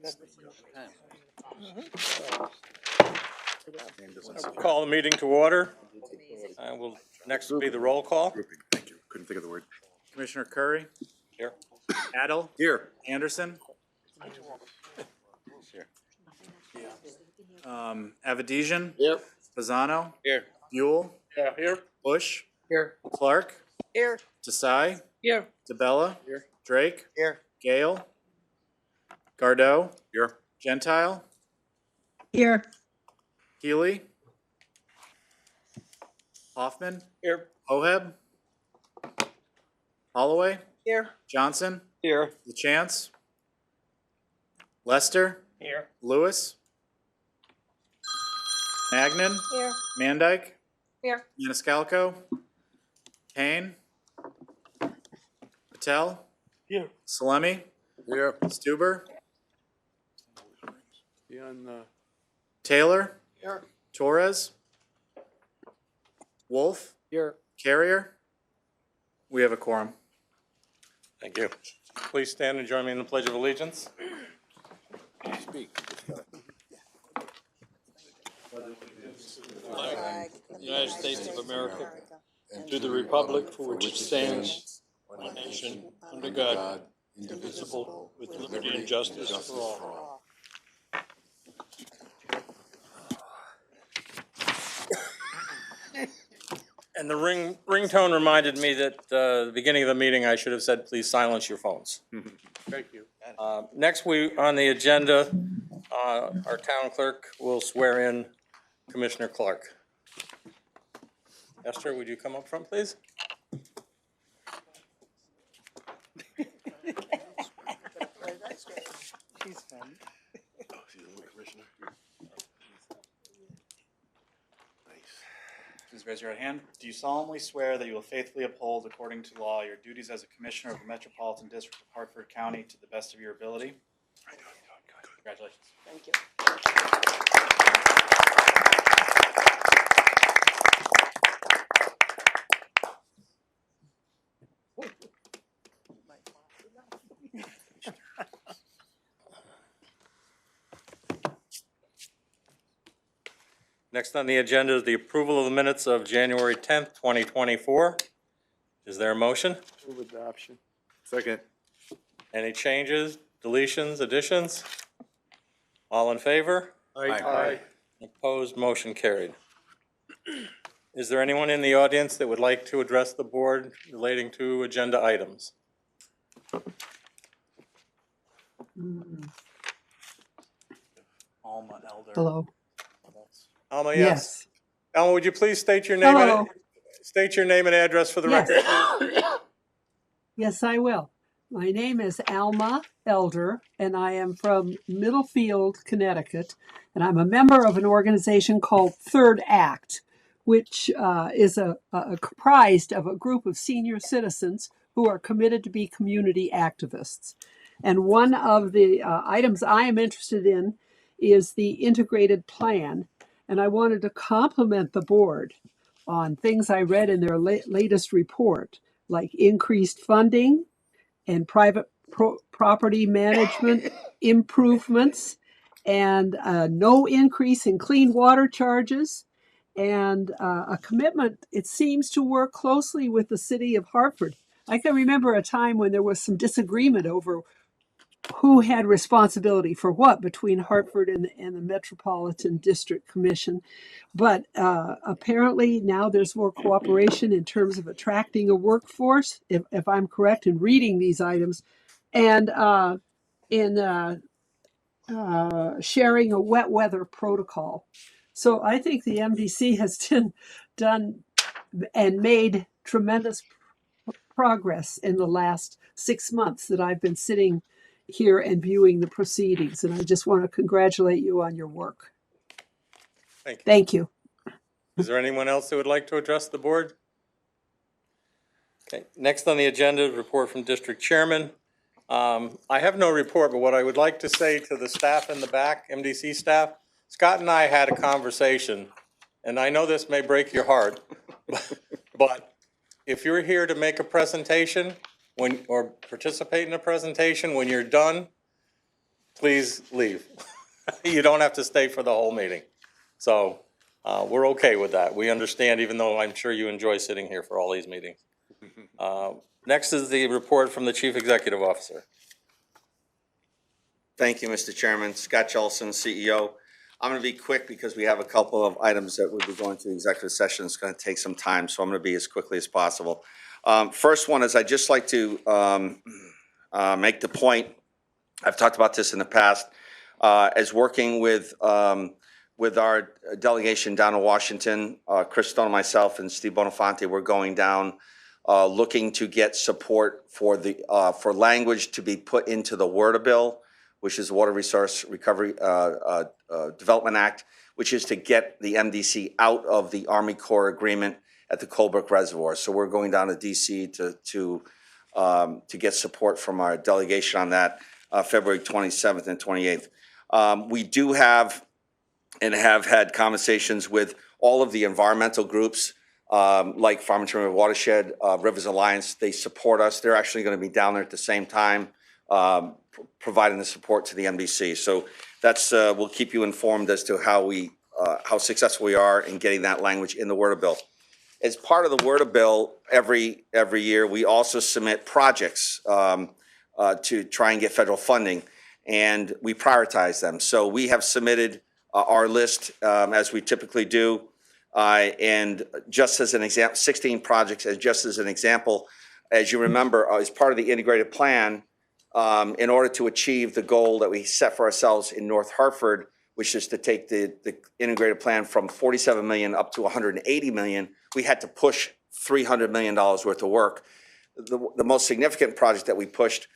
We'll call the meeting to order. Will next be the roll call. Grouping, thank you. Couldn't think of the word. Commissioner Curry? Here. Adel? Here. Anderson? Here. Avedisian? Here. Fasano? Here. Buell? Yeah, here. Bush? Here. Clark? Here. Desai? Here. DeBella? Here. Drake? Here. Gale? Gardeau? Here. Gentile? Here. Healy? Hoffman? Here. Hoheb? Holloway? Here. Johnson? Here. LaChance? Lester? Here. Lewis? Magnan? Here. Mandyke? Here. Maniscalco? Payne? Patel? Here. Salemi? Here. Stuber? On Taylor? Here. Torres? Wolf? Here. Carrier? We have a quorum. Thank you. Please stand and join me in the Pledge of Allegiance. Speak. United States of America, and to the republic for which it stands, one nation, under God, indivisible, with liberty and justice for all. And the ringtone reminded me that the beginning of the meeting, I should have said, please silence your phones. Thank you. Next, on the agenda, our town clerk will swear in Commissioner Clark. Esther, would you come up front, please? She's fun. Oh, she's a little commissioner. Nice. Please raise your right hand. Do you solemnly swear that you will faithfully uphold, according to law, your duties as a commissioner of the Metropolitan District of Hartford County to the best of your ability? I do. Good. Congratulations. Thank you. Next on the agenda is the approval of the minutes of January 10th, 2024. Is there a motion? Move adoption. Second. Any changes, deletions, additions? All in favor? Aye. Opposed, motion carried. Is there anyone in the audience that would like to address the board relating to agenda items? Alma Elder. Hello. Alma, yes. Yes. Alma, would you please state your name? Hello. State your name and address for the record. Yes, I will. My name is Alma Elder, and I am from Middlefield, Connecticut, and I'm a member of an organization called Third Act, which is comprised of a group of senior citizens who are committed to be community activists. And one of the items I am interested in is the integrated plan, and I wanted to compliment the board on things I read in their latest report, like increased funding and private property management improvements, and no increase in clean water charges, and a commitment, it seems, to work closely with the city of Hartford. I can remember a time when there was some disagreement over who had responsibility for what between Hartford and the Metropolitan District Commission. But apparently now there's more cooperation in terms of attracting a workforce, if I'm correct in reading these items, and in sharing a wet weather protocol. So I think the MDC has done and made tremendous progress in the last 6 months that I've been sitting here and viewing the proceedings. And I just want to congratulate you on your work. Thank you. Thank you. Is there anyone else that would like to address the board? Okay, next on the agenda, report from District Chairman. I have no report, but what I would like to say to the staff in the back, MDC staff, Scott and I had a conversation, and I know this may break your heart, but if you're here to make a presentation or participate in a presentation, when you're done, please leave. You don't have to stay for the whole meeting. So we're okay with that. We understand, even though I'm sure you enjoy sitting here for all these meetings. Next is the report from the Chief Executive Officer. Thank you, Mr. Chairman. Scott Jolson, CEO. I'm going to be quick because we have a couple of items that we'll be going to executive session. It's going to take some time, so I'm going to be as quickly as possible. First one is I'd just like to make the point, I've talked about this in the past, as working with our delegation down in Washington, Chris Stone, myself, and Steve Bonafonte, we're going down looking to get support for for language to be put into the WRDA bill, which is the Water Resource Recovery Development Act, which is to get the MDC out of the Army Corps agreement at the Colebrook Reservoir. So we're going down to DC to get support from our delegation on that, February 27th and 28th. We do have and have had conversations with all of the environmental groups, like Farmington River Watershed, Rivers Alliance. They support us. They're actually going to be down there at the same time, providing the support to the MDC. So that's we'll keep you informed as to how successful we are in getting that language in the WRDA bill. As part of the WRDA bill, every year we also submit projects to try and get federal funding, and we prioritize them. So we have submitted our list as we typically do, and just as an example, 16 projects. And just as an example, as you remember, as part of the integrated plan, in order to achieve the goal that we set for ourselves in North Hartford, which is to take the integrated plan from 47 million up to 180 million, we had to push $300 million worth of work. The most significant project that we pushed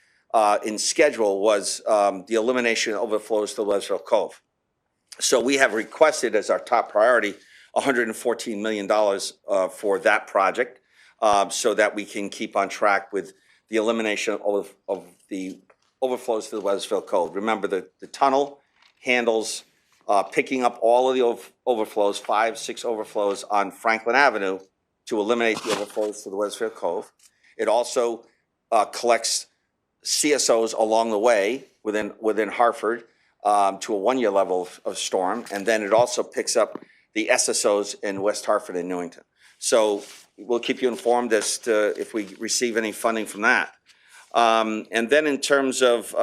in schedule was the elimination of overflows to Wethersfield Cove. So we have requested as our top priority $114 million for that project, so that we can keep on track with the elimination of the overflows to the Wethersfield Cove. Remember, the tunnel handles picking up all of the overflows, 5-6 overflows on Franklin Avenue to eliminate the overflows to the Wethersfield Cove. It also collects CSOs along the way within Hartford to a 1-year level of storm, and then it also picks up the SSOs in West Hartford and Newington. So we'll keep you informed as to if we receive any funding from that. And then in terms of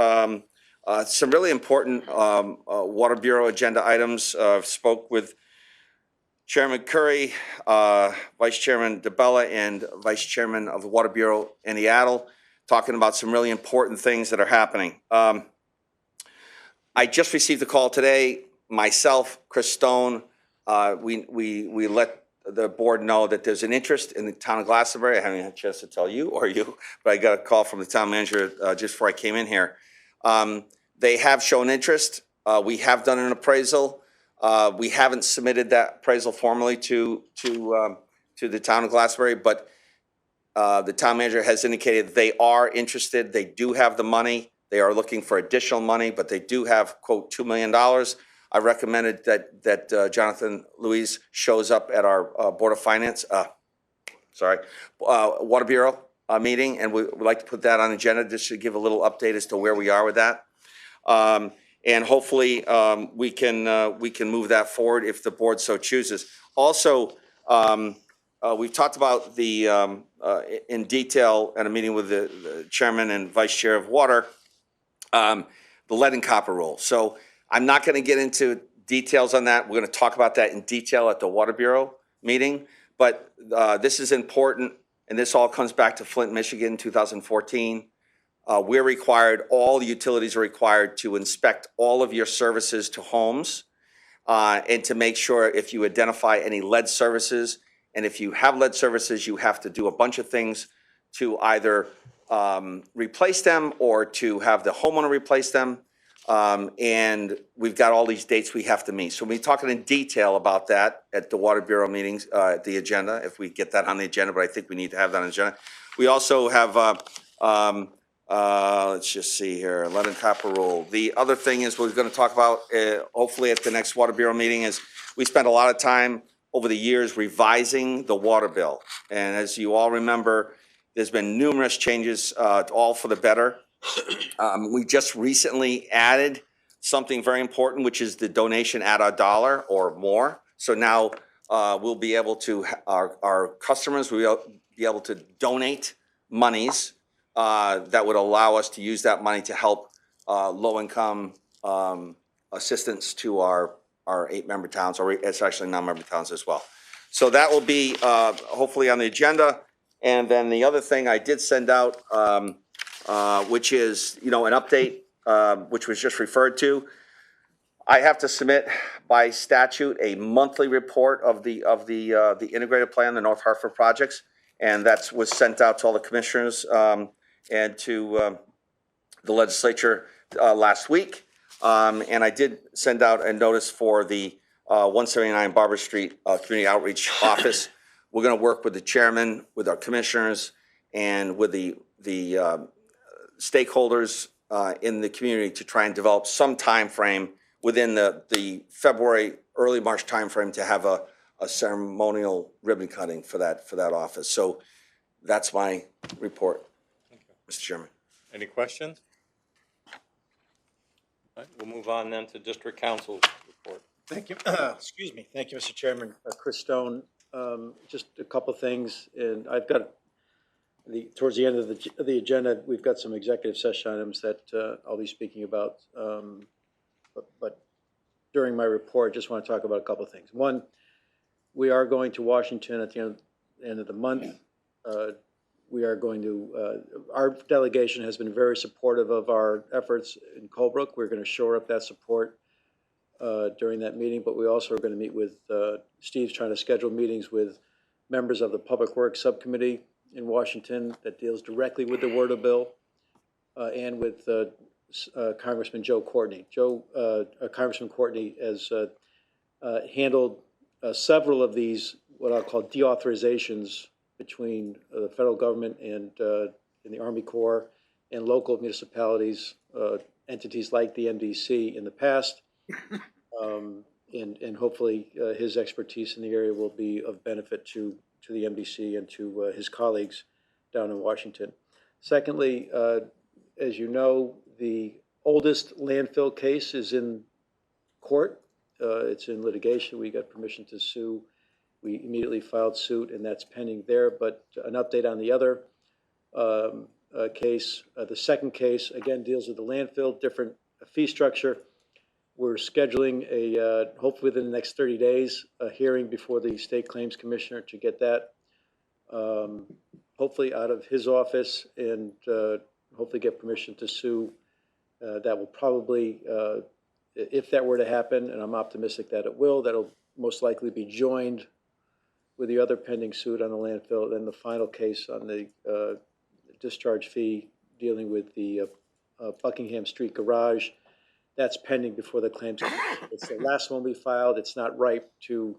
some really important Water Bureau agenda items, spoke with Chairman Curry, Vice Chairman DeBella, and Vice Chairman of the Water Bureau, Andy Adel, talking about some really important things that are happening. I just received a call today, myself, Chris Stone, we let the board know that there's an interest in the town of Glastonbury. I haven't had a chance to tell you or you, but I got a call from the town manager just before I came in here. They have shown interest. We have done an appraisal. We haven't submitted that appraisal formally to the town of Glastonbury, but the town manager has indicated they are interested. They do have the money. They are looking for additional money, but they do have, quote, $2 million. I recommended that Jonathan Louise shows up at our Board of Finance, Water Bureau meeting, and we would like to put that on the agenda just to give a little update as to where we are with that. And hopefully we can move that forward if the board so chooses. Also, we've talked about the in detail at a meeting with the chairman and vice chair of water, the lead and copper rule. So I'm not going to get into details on that. We're going to talk about that in detail at the Water Bureau meeting. But this is important, and this all comes back to Flint, Michigan, 2014. We're required, all the utilities are required to inspect all of your services to homes and to make sure if you identify any lead services. And if you have lead services, you have to do a bunch of things to either replace them or to have the homeowner replace them. And we've got all these dates we have to meet. So we'll be talking in detail about that at the Water Bureau meetings, the agenda, if we get that on the agenda, but I think we need to have that on the agenda. We also have, let's just see here, lead and copper rule. The other thing is we're going to talk about, hopefully at the next Water Bureau meeting, is we spent a lot of time over the years revising the water bill. And as you all remember, there's been numerous changes, all for the better. We just recently added something very important, which is the donation at $1 or more. So now we'll be able to, our customers will be able to donate monies that would allow us to use that money to help low-income assistance to our 8-member towns, or it's actually 9-member towns as well. So that will be hopefully on the agenda. And then the other thing I did send out, which is, an update, which was just referred to. I have to submit by statute a monthly report of the integrated plan, the North Hartford projects, and that was sent out to all the commissioners and to the legislature last week. And I did send out a notice for the 179 Barber Street Community Outreach Office. We're going to work with the chairman, with our commissioners, and with the stakeholders in the community to try and develop some time frame within the February, early March timeframe to have a ceremonial ribbon cutting for that office. So that's my report, Mr. Chairman. Any questions? All right, we'll move on then to District Council's report. Thank you. Excuse me. Thank you, Mr. Chairman. Chris Stone. Just a couple thbut and I've got towards the end of the agenda, we've got some executive session items that I'll be speaking about. But during my report, I just want to talk about a couple of things. One, we are going to Washington at the end of the month. We are going to, our delegation has been very supportive of our efforts in Colebrook. We're going to shore up that support during that meeting, but we also are going to meet with, Steve's trying to schedule meetings with members of the Public Works Subcommittee in Washington that deals directly with the WRDA bill, and with Congressman Joe Courtney. Congressman Courtney has handled several of these, what I'll call deauthorizations between the federal government and the Army Corps and local municipalities, entities like the MDC in the past. And hopefully his expertise in the area will be of benefit to the MDC and to his colleagues down in Washington. Secondly, as you know, the oldest landfill case is in court. It's in litigation. We got permission to sue. We immediately filed suit, and that's pending there. But an update on the other case. The second case, again, deals with the landfill, different fee structure. We're scheduling hopefully within the next 30 days, a hearing before the State Claims Commissioner to get that hopefully out of his office, and hopefully get permission to sue. That will probably, if that were to happen, and I'm optimistic that it will, that'll most likely be joined with the other pending suit on the landfill, then the final case on the discharge fee dealing with the Buckingham Street garage. That's pending before the claims. It's the last one we filed. It's not ripe to,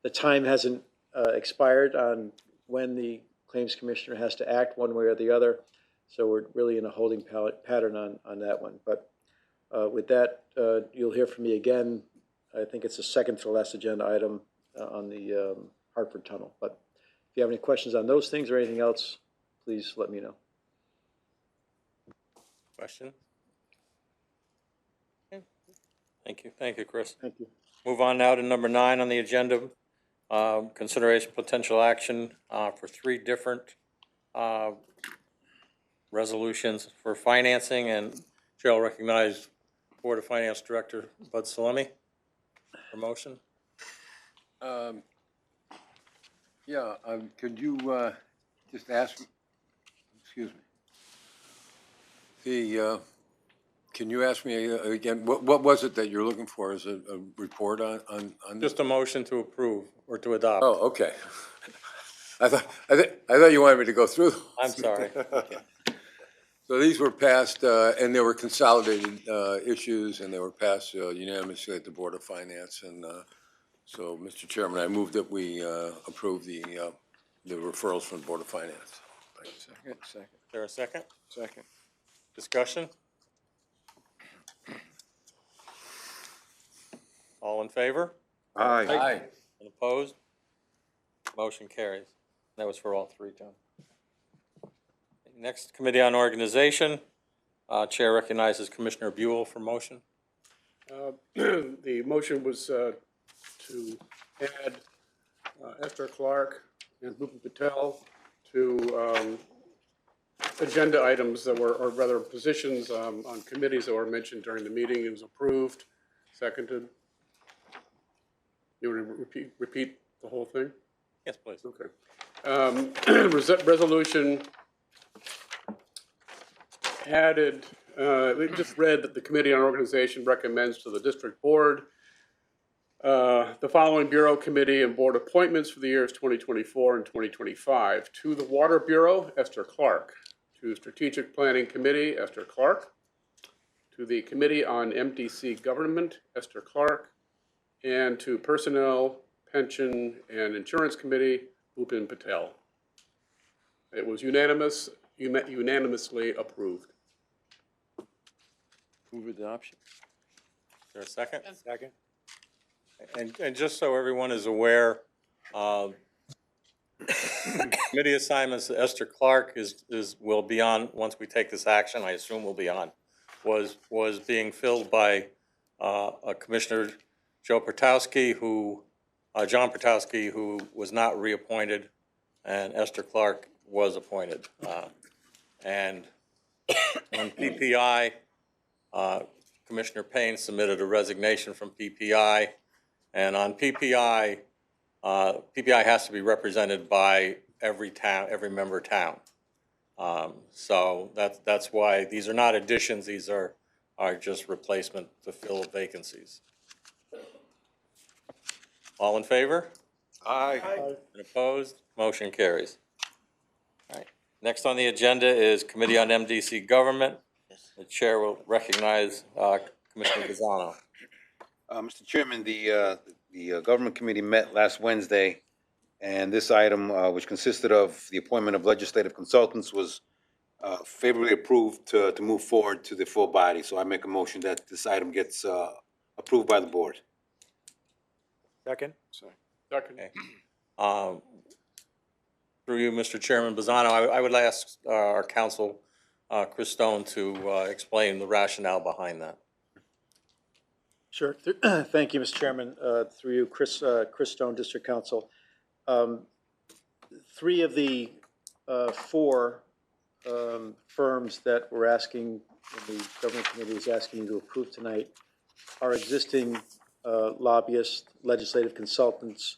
the time hasn't expired on when the claims commissioner has to act one way or the other. So we're really in a holding pattern on that one. But with that, you'll hear from me again. I think it's the second to the last agenda item on the Hartford Tunnel. But if you have any questions on those things or anything else, please let me know. Question? Okay. Thank you, Chris. Thank you. Move on now to number 9 on the agenda. Consideration potential action for 3 different resolutions for financing, and Chair will recognize Board of Finance Director Bud Salemi for motion. Yeah, could you just ask, excuse me, can you ask me again, what was it that you're looking for? Is it a report on? Just a motion to approve or to adopt. Oh, okay. I thought you wanted me to go through them. I'm sorry. So these were passed, and they were consolidated issues, and they were passed unanimously at the Board of Finance. And so, Mr. Chairman, I move that we approve the referrals from the Board of Finance. Second. Is there a second? Second. Discussion? All in favor? Aye. And opposed? Motion carries. That was for all 3, John. Next, Committee on Organization. Chair recognizes Commissioner Buell for motion. The motion was to add Esther Clark and Bhupen Patel to agenda items that were, or rather positions on committees that were mentioned during the meeting. It was approved, seconded. You want to repeat the whole thing? Yes, please. Okay. Resolution added, we just read that the Committee on Organization recommends to the District Board the following Bureau, Committee, and Board appointments for the years 2024 and 2025. To the Water Bureau, Esther Clark. To Strategic Planning Committee, Esther Clark. To the Committee on MDC Government, Esther Clark. And to Personnel, Pension, and Insurance Committee, Bhupen Patel. It was unanimously approved. Move adoption. Is there a second? Second. And just so everyone is aware, committee assignments, Esther Clark will be on, once we take this action, I assume will be on, was being filled by Commissioner John Pertowski, who was not reappointed, and Esther Clark was appointed. And on PPI, Commissioner Payne submitted a resignation from PPI. And on PPI, PPI has to be represented by every town, every member town. So that's why these are not additions, these are just replacement to fill vacancies. All in favor? Aye. And opposed? Motion carries. All right. Next on the agenda is Committee on MDC Government. The chair will recognize Commissioner Bizzano. Mr. Chairman, the Government Committee met last Wednesday, and this item, which consisted of the appointment of legislative consultants, was favorably approved to move forward to the full body. So I make a motion that this item gets approved by the board. Second. Second. Okay. Through you, Mr. Chairman Bizzano, I would ask our counsel, Chris Stone, to explain the rationale behind that. Sure. Thank you, Mr. Chairman. Through you, Chris Stone, District Counsel. Three of the four firms that we're asking, the Government Committee is asking you to approve tonight, are existing lobbyists, legislative consultants,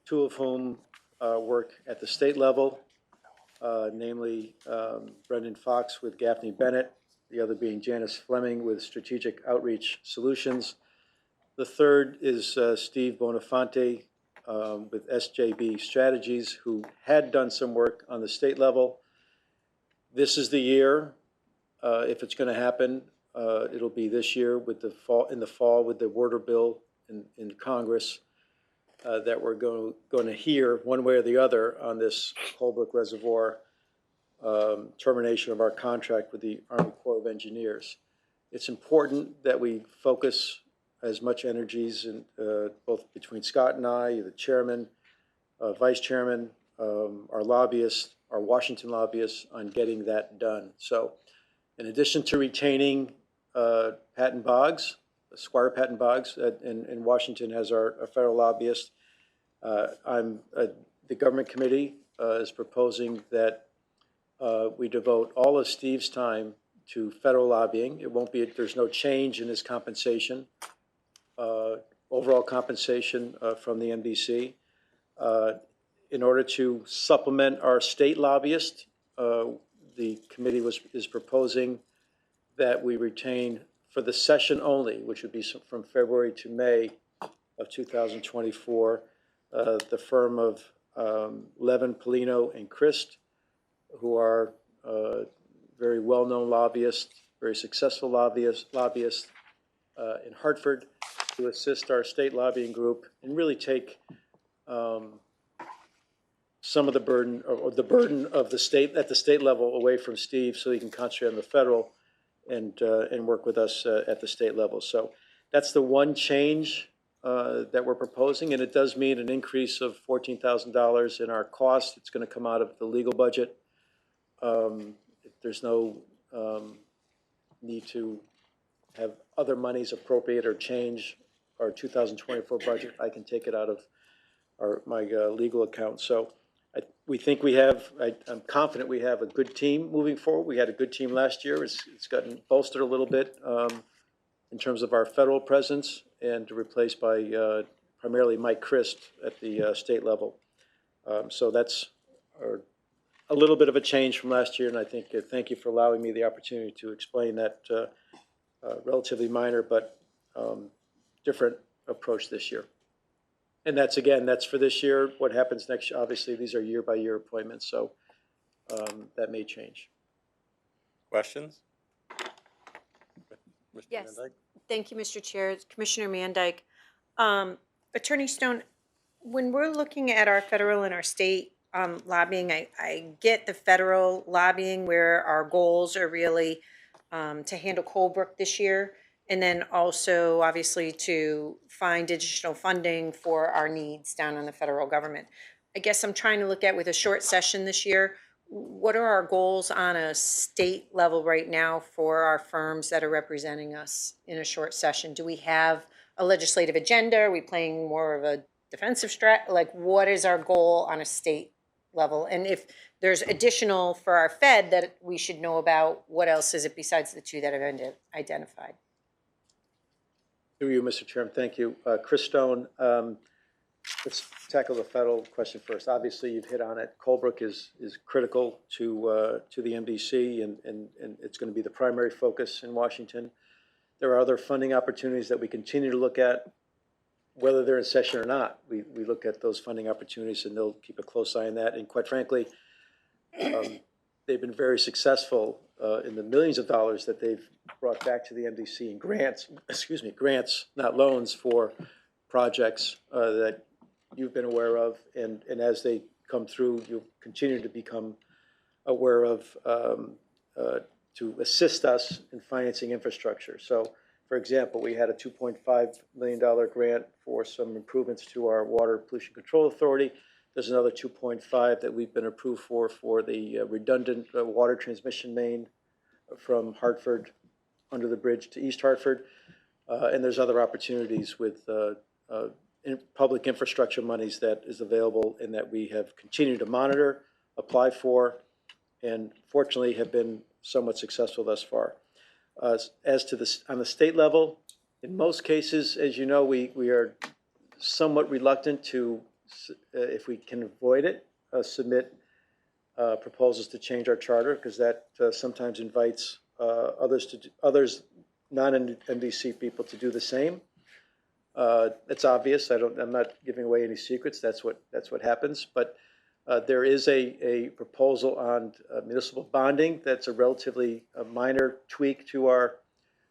two of whom work at the state level, namely Brendan Fox with Gaffney Bennett, the other being Janice Fleming with Strategic Outreach Solutions. The third is Steve Bonafante with SJB Strategies, who had done some work on the state level. This is the year, if it's going to happen, it'll be this year with the fall with the water bill in Congress, that we're going to hear one way or the other on this Colebrook Reservoir termination of our contract with the Army Corps of Engineers. It's important that we focus as much energies in, both between Scott and I, the chairman, vice chairman, our lobbyists, our Washington lobbyists, on getting that done. So in addition to retaining Patton Boggs, Squire Patton Boggs in Washington as our federal lobbyist, the Government Committee is proposing that we devote all of Steve's time to federal lobbying. It won't be, there's no change in his compensation, overall compensation from the MDC. In order to supplement our state lobbyist, the committee is proposing that we retain for the session only, which would be from February to May of 2024, the firm of Levin, Polino, and Christ, who are very well-known lobbyists, very successful lobbyists in Hartford, to assist our state lobbying group and really take some of the burden, or the burden of the state at the state level away from Steve, so he can concentrate on the federal and work with us at the state level. So that's the one change that we're proposing, and it does mean an increase of $14,000 in our cost. It's going to come out of the legal budget. There's no need to have other monies appropriate or change our 2024 budget, I can take it out of my legal account. So we think I'm confident we have a good team moving forward. We had a good team last year. It's gotten bolstered a little bit in terms of our federal presence and replaced by primarily Mike Christ at the state level. So that's a little bit of a change from last year, and I think thank you for allowing me the opportunity to explain that relatively minor but different approach this year. And that's for this year. What happens next, obviously, these are year-by-year appointments, so that may change. Questions? Mr. Yes. Van Dyke? Thank you, Mr. Chair. Commissioner Mandyke. Attorney Stone, when we're looking at our federal and our state lobbying, I get the federal lobbying where our goals are really to handle Colebrook this year, and then also obviously to find additional funding for our needs down in the federal government. I guess I'm trying to look at, with a short session this year, what are our goals on a state level right now for our firms that are representing us in a short session? Do we have a legislative agenda? Are we playing more of a defensive strat? Like, what is our goal on a state level? And if there's additional for our Fed that we should know about, what else is it besides the two that have been identified? Through you, Mr. Chairman, thank you. Chris Stone, let's tackle the federal question first. Obviously, you've hit on it. Colebrook is critical to the MDC, and it's going to be the primary focus in Washington. There are other funding opportunities that we continue to look at, whether they're in session or not. We look at those funding opportunities, and they'll keep a close eye on that. And quite frankly, they've been very successful in the millions of dollars that they've brought back to the MDC in grants, not loans, for projects that you've been aware of. And as they come through, you'll continue to become aware of to assist us in financing infrastructure. So, for example, we had a $2.5 million grant for some improvements to our Water Pollution Control Authority. There's another 2.5 that we've been approved for the redundant water transmission main from Hartford under the bridge to East Hartford. And there's other opportunities with public infrastructure monies that is available and that we have continued to monitor, apply for, and fortunately have been somewhat successful thus far. As to this, on the state level, in most cases, as you know, we are somewhat reluctant to, if we can avoid it, submit proposals to change our charter, because that sometimes invites others non-MDC people to do the same. It's obvious. I'm not giving away any secrets. That's what happens. But there is a proposal on municipal bonding that's a relatively minor tweak to our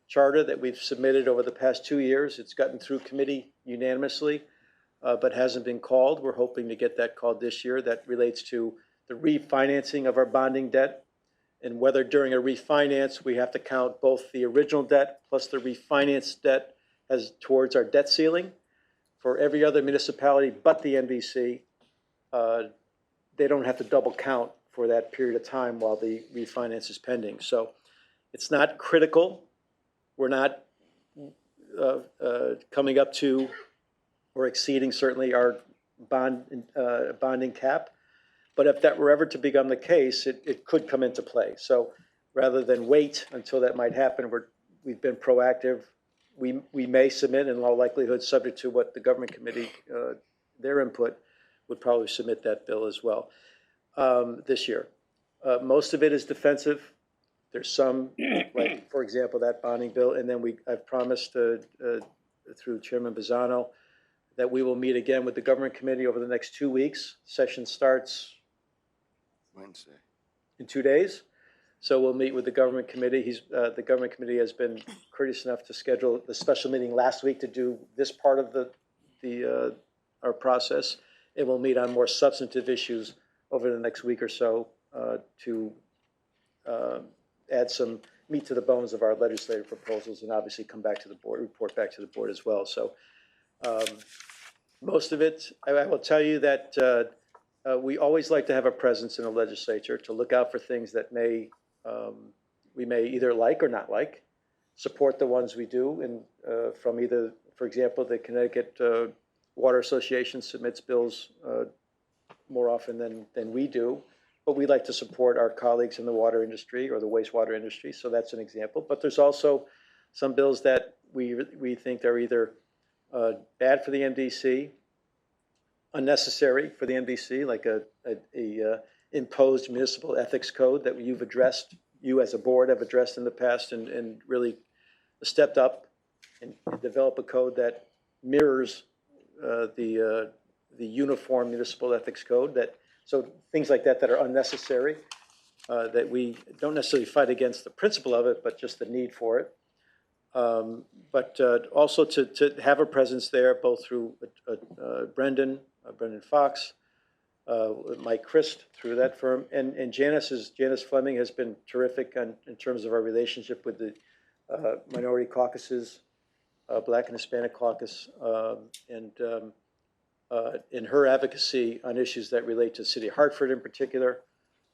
charter that we've submitted over the past 2 years. It's gotten through committee unanimously, but hasn't been called. We're hoping to get that called this year. That relates to the refinancing of our bonding debt, and whether during a refinance we have to count both the original debt plus the refinanced debt as towards our debt ceiling. For every other municipality but the MDC, they don't have to double count for that period of time while the refinance is pending. So it's not critical. We're not coming up to or exceeding certainly our bonding cap. But if that were ever to become the case, it could come into play. So rather than wait until that might happen, we've been proactive. We may submit, in all likelihood, subject to what the government committee, their input, would probably submit that bill as well this year. Most of it is defensive. There's some, like, for example, that bonding bill. And then I've promised through Chairman Bizzano that we will meet again with the government committee over the next 2 weeks. Session starts Wednesday. in 2 days. So we'll meet with the government committee. The government committee has been courteous enough to schedule the special meeting last week to do this part of our process. And we'll meet on more substantive issues over the next week or so to add some meat to the bones of our legislative proposals, and obviously come back to the board, report back to the board as well. So most of it, I will tell you that we always like to have a presence in the legislature to look out for things that we may either like or not like. support the ones we do, and from either, for example, the Connecticut Water Association submits bills more often than we do, but we like to support our colleagues in the water industry or the wastewater industry, so that's an example. But there's also some bills that we think are either bad for the MDC, unnecessary for the MDC, like a imposed municipal ethics code that you've addressed, you as a board have addressed in the past and really stepped up and develop a code that mirrors the uniform municipal ethics code. So things like that are unnecessary, that we don't necessarily fight against the principle of it, but just the need for it. But also to have a presence there, both through Brendan Fox, Mike Christ through that firm, and Janice Fleming has been terrific in terms of our relationship with the minority caucuses, Black and Hispanic caucus, and in her advocacy on issues that relate to the city of Hartford in particular,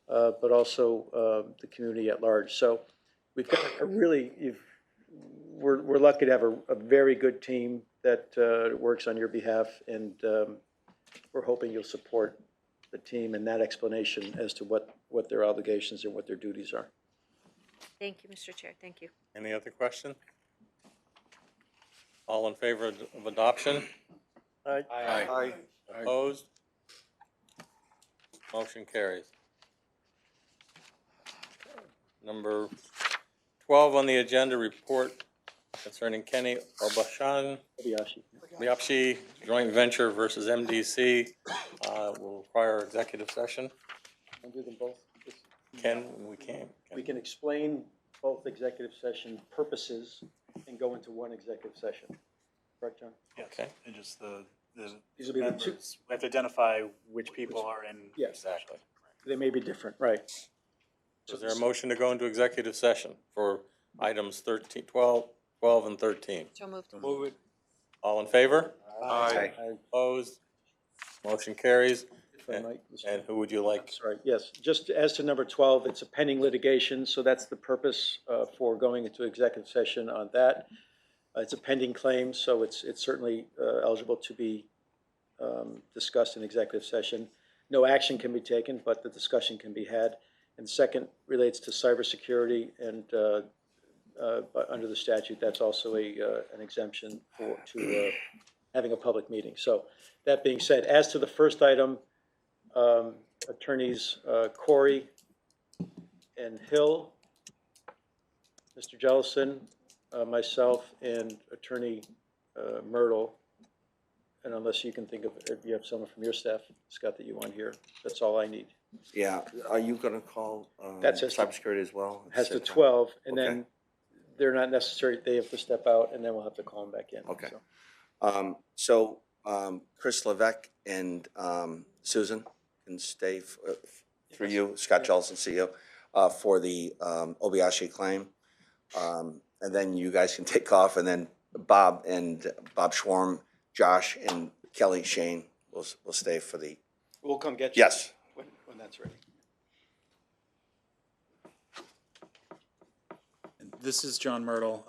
but also the community at large. So we've got we're lucky to have a very good team that works on your behalf, and we're hoping you'll support the team in that explanation as to what their obligations and what their duties are. Thank you, Mr. Chair. Thank you. Any other question? All in favor of adoption? Aye. Opposed? Motion carries. Number 12 on the agenda, report concerning Kenny Obashan, Liapshi joint venture versus MDC. Will require executive session. I'll do them both. We can. We can explain both executive session purposes and go into one executive session. Correct, John? Yes. Okay. And just These will be the two. members, we have to identify which people are in. Yes. Exactly. They may be different, right? Is there a motion to go into executive session for items 12, and 13? So moved. Move it. All in favor? Aye. Opposed? Motion carries. If I might, Mr. And who would you like? Sorry, yes, just as to number 12, it's a pending litigation, so that's the purpose for going into executive session on that. It's a pending claim, so it's certainly eligible to be discussed in executive session. No action can be taken, but the discussion can be had. And second relates to cybersecurity, and but under the statute, that's also an exemption to having a public meeting. So that being said, as to the first item, attorneys Corey and Hill, Mr. Jellison, myself, and attorney Myrtle. And unless you can think of, if you have someone from your staff, Scott, that you want here, that's all I need. Yeah, are you gonna call That's it. cybersecurity as well? Has the Same time? 12, and Okay. then they're not necessary, they have to step out, and then we'll have to call them back in. Okay. So. Chris Levesque and Susan can stay through you, Scott Jellison, CEO, for the Obayashi claim. And then you guys can take off, and then Bob Schwarm, Josh, and Kelly Shane will stay for the, We'll come get you. yes. When that's ready. This is John Myrtle.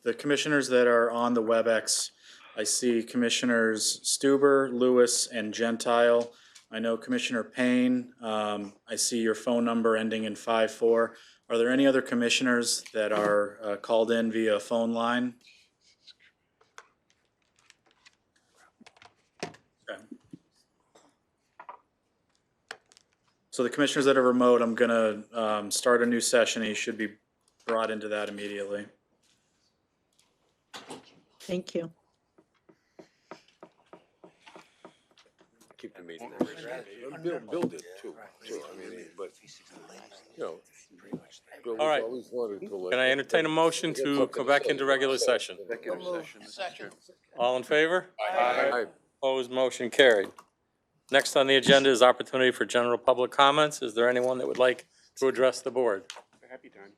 The commissioners that are on the WebEx, I see Commissioners Stuber, Lewis, and Gentile. I know Commissioner Payne. I see your phone number ending in 54. Are there any other commissioners that are called in via phone line? Okay. So the commissioners that are remote, I'm gonna start a new session, and you should be brought into that immediately. Thank you. Keep the meeting. Bill did too. I mean, but, you know. Bill All right. always wanted to let- Can I entertain a motion to go back into regular session? All in favor? Aye. Opposed, motion carried. Next on the agenda is opportunity for general public comments. Is there anyone that would like to address the board? Happy time.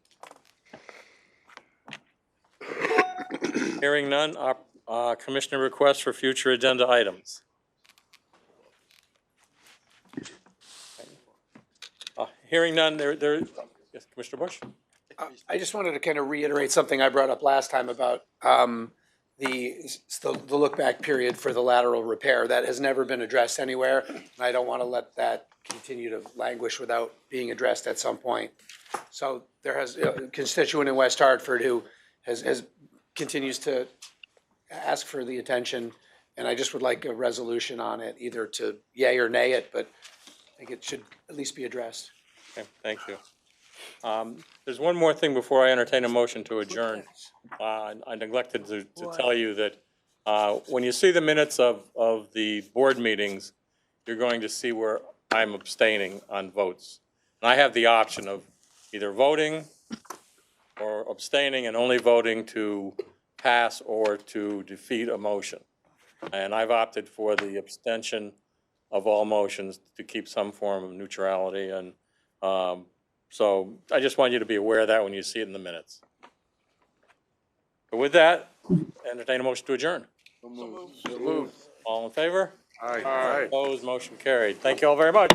Hearing none, commissioner requests for future agenda items. Hearing none, yes, Commissioner Bush? I just wanted to kind of reiterate something I brought up last time about the look back period for the lateral repair. That has never been addressed anywhere, and I don't want to let that continue to languish without being addressed at some point. So there has a constituent in West Hartford who continues to ask for the attention, and I just would like a resolution on it, either to yay or nay it, but I think it should at least be addressed. Okay, thank you. There's one more thing before I entertain a motion to adjourn. I neglected to tell you that when you see the minutes of the board meetings, you're going to see where I'm abstaining on votes. And I have the option of either voting or abstaining and only voting to pass or to defeat a motion. And I've opted for the abstention of all motions to keep some form of neutrality. And so I just want you to be aware of that when you see it in the minutes. But with that, entertain a motion to adjourn. So moved. All in favor? Aye. Opposed, motion carried. Thank you all very much.